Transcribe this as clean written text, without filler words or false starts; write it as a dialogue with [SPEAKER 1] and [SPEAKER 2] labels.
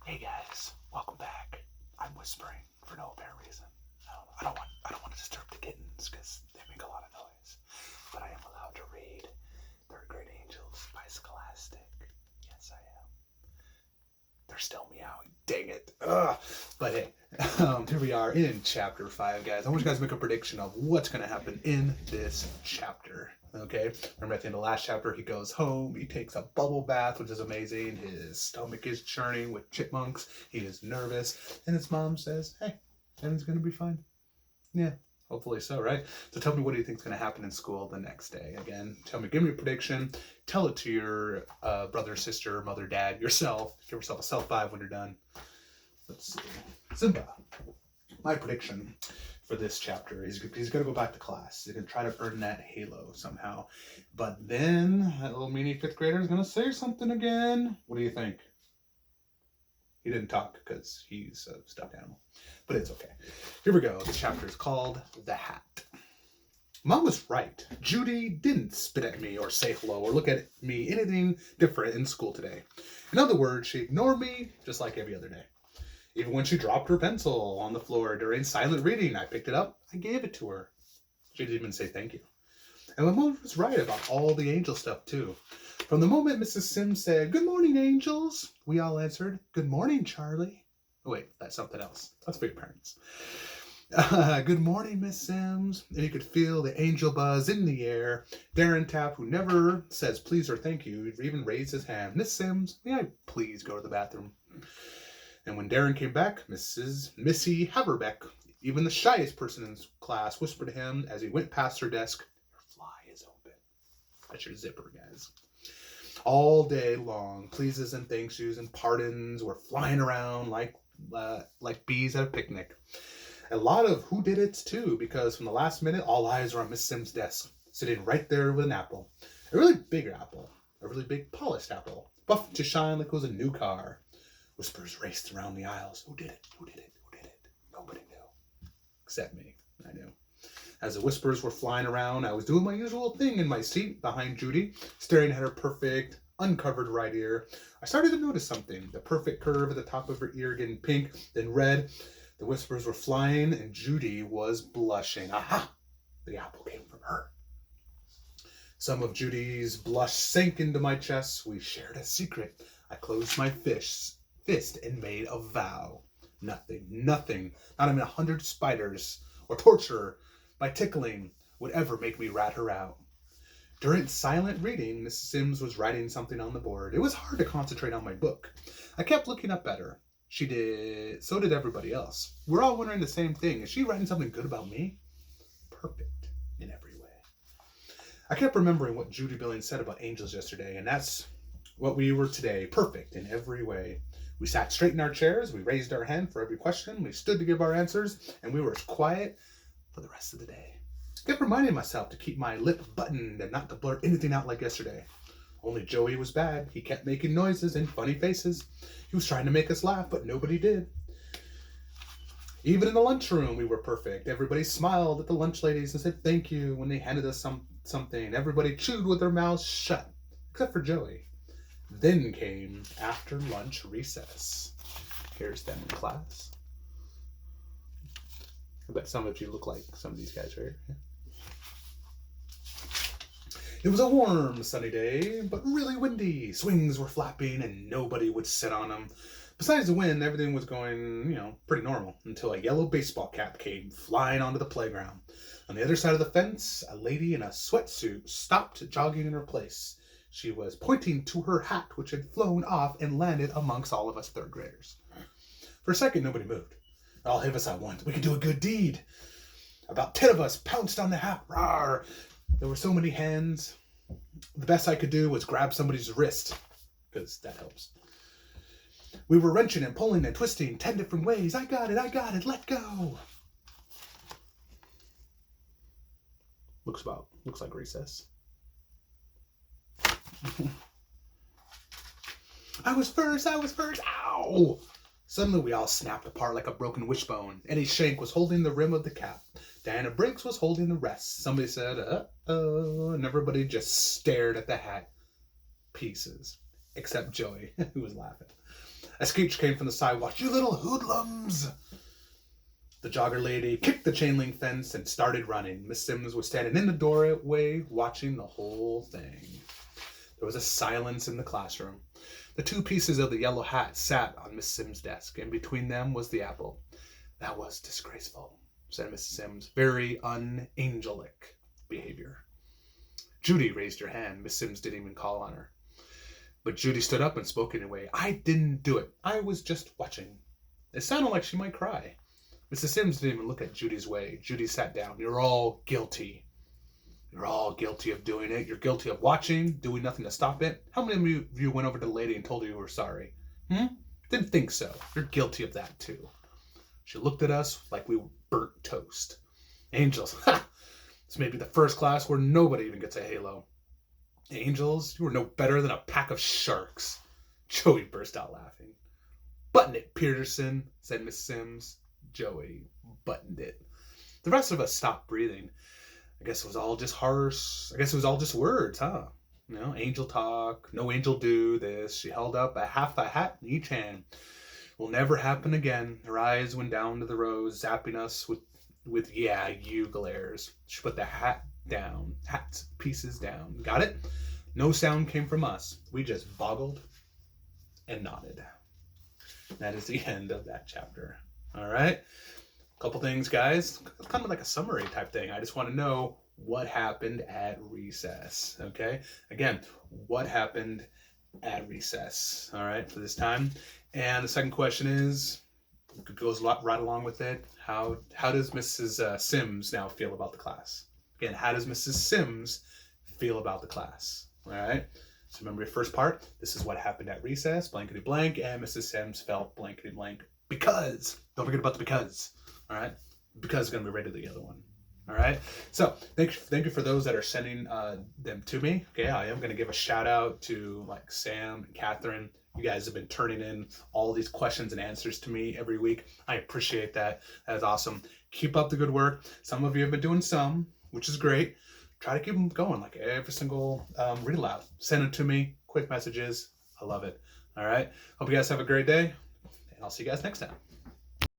[SPEAKER 1] Hey guys, welcome back. I'm whispering for no apparent reason. I don't want to disturb the kittens because they make a lot of noise. But I am allowed to read Third Grade Angels by Scholastic. Yes, I am. They're still meowing. Dang it. Ugh. But hey, here we are in chapter 5, guys. I want you guys to make a prediction of what's going to happen in this chapter. Okay, remember at the end of the last chapter, he goes home, he takes a bubble bath, which is amazing. His stomach is churning with chipmunks. He is nervous, and his mom says, "Hey, everything's gonna be fine." Yeah, hopefully so, right? So tell me, what do you think is gonna happen in school the next day? Again, tell me, give me a prediction. Tell it to your brother, sister, mother, dad, yourself. Give yourself a self-5 when you're done. Let's see, Simba. My prediction for this chapter is he's going to go back to class. He's going to try to earn that halo somehow. But then that little meanie 5th grader is going to say something again. What do you think? He didn't talk because he's a stuffed animal. But it's okay. Here we go. The chapter is called The Hat. Mom was right. Judy didn't spit at me or say hello or look at me anything different in school today. In other words, she ignored me just like every other day. Even when she dropped her pencil on the floor during silent reading, I picked it up, I gave it to her. She didn't even say thank you. And my mom was right about all the angel stuff, too. From the moment Mrs. Sims said, "Good morning, angels," we all answered, "Good morning, Charlie." Oh, wait, that's something else. That's for your parents. Good morning, Miss Sims. And you could feel the angel buzz in the air. Darren Tapp, who never says please or thank you, even raised his hand. "Miss Sims, may I please go to the bathroom?" And when Darren came back, Missy Haverbeck, even the shyest person in class, whispered to him as he went past her desk, "Your fly is open." That's your zipper, guys. All day long, pleases and thank yous and pardons were flying around like bees at a picnic. A lot of who did it's too, because from the last minute, all eyes were on Miss Sims' desk, sitting right there with an apple. A really big apple. A really big polished apple. Buffed to shine like it was a new car. Whispers raced around the aisles. Who did it? Who did it? Who did it? Nobody knew. Except me. I knew. As the whispers were flying around, I was doing my usual thing in my seat behind Judy, staring at her perfect, uncovered right ear. I started to notice something. The perfect curve at the top of her ear getting pink, then red. The whispers were flying, and Judy was blushing. Aha! The apple came from her. Some of Judy's blush sank into my chest. We shared a secret. I closed my fist and made a vow. Nothing, not even 100 spiders or torture by tickling would ever make me rat her out. During silent reading, Mrs. Sims was writing something on the board. It was hard to concentrate on my book. I kept looking up at her. So did everybody else. We're all wondering the same thing. Is she writing something good about me? Perfect in every way. I kept remembering what Judy Billings said about angels yesterday, and that's what we were today. Perfect in every way. We sat straight in our chairs, we raised our hand for every question, we stood to give our answers, and we were as quiet for the rest of the day. I kept reminding myself to keep my lip buttoned and not to blurt anything out like yesterday. Only Joey was bad. He kept making noises and funny faces. He was trying to make us laugh, but nobody did. Even in the lunchroom, we were perfect. Everybody smiled at the lunch ladies and said thank you when they handed us something. Everybody chewed with their mouths shut, except for Joey. Then came after lunch recess. Here's them in class. I bet some of you look like some of these guys right here. It was a warm, sunny day, but really windy. Swings were flapping and nobody would sit on them. Besides the wind, everything was going, pretty normal until a yellow baseball cap came flying onto the playground. On the other side of the fence, a lady in a sweatsuit stopped jogging in her place. She was pointing to her hat, which had flown off and landed amongst all of us 3rd graders. For a second, nobody moved. All of us at once. We could do a good deed. About 10 of us pounced on the hat. Rawr! There were so many hands. The best I could do was grab somebody's wrist, because that helps. We were wrenching and pulling and twisting 10 different ways. I got it, let go. Looks like recess. I was first, ow! Suddenly we all snapped apart like a broken wishbone. Eddie Shank was holding the rim of the cap. Diana Briggs was holding the rest. Somebody said, uh-oh, and everybody just stared at the hat pieces, except Joey, who was laughing. A screech came from the sidewalk. You little hoodlums! The jogger lady kicked the chain link fence and started running. Miss Sims was standing in the doorway watching the whole thing. There was a silence in the classroom. The two pieces of the yellow hat sat on Miss Sims' desk, and between them was the apple. That was disgraceful, said Miss Sims. Very unangelic behavior. Judy raised her hand. Miss Sims didn't even call on her. But Judy stood up and spoke anyway. I didn't do it. I was just watching. It sounded like she might cry. Mrs. Sims didn't even look at Judy's way. Judy sat down. You're all guilty. You're all guilty of doing it. You're guilty of watching, doing nothing to stop it. How many of you went over to the lady and told her you were sorry? Didn't think so. You're guilty of that too. She looked at us like we were burnt toast. Angels, this may be the first class where nobody even gets a halo. Angels, you were no better than a pack of sharks. Joey burst out laughing. Button it, Peterson, said Miss Sims. Joey buttoned it. The rest of us stopped breathing. I guess it was all just harsh. I guess it was all just words, huh? Angel talk. No angel do this. She held up a half a hat in each hand. Will never happen again. Her eyes went down to the rows, zapping us with yeah, you glares. She put the hat down. Hat pieces down. Got it? No sound came from us. We just boggled and nodded. That is the end of that chapter. All right. Couple things, guys. It's kind of like a summary type thing. I just want to know what happened at recess. Okay. Again, what happened at recess? All right, for this time. And the second question is, it goes right along with it. How does Mrs. Sims now feel about the class? Again, how does Mrs. Sims feel about the class? All right. So remember your first part. This is what happened at recess. Blankety blank. And Mrs. Sims felt blankety blank because. Don't forget about the because. All right. Because is going to be ready to the other one. All right. So thank you for those that are sending them to me. Okay. I am going to give a shout out to like Sam and Catherine. You guys have been turning in all these questions and answers to me every week. I appreciate that. That is awesome. Keep up the good work. Some of you have been doing some, which is great. Try to keep them going, like every single read aloud. Send it to me. Quick messages. I love it. All right. Hope you guys have a great day, and I'll see you guys next time.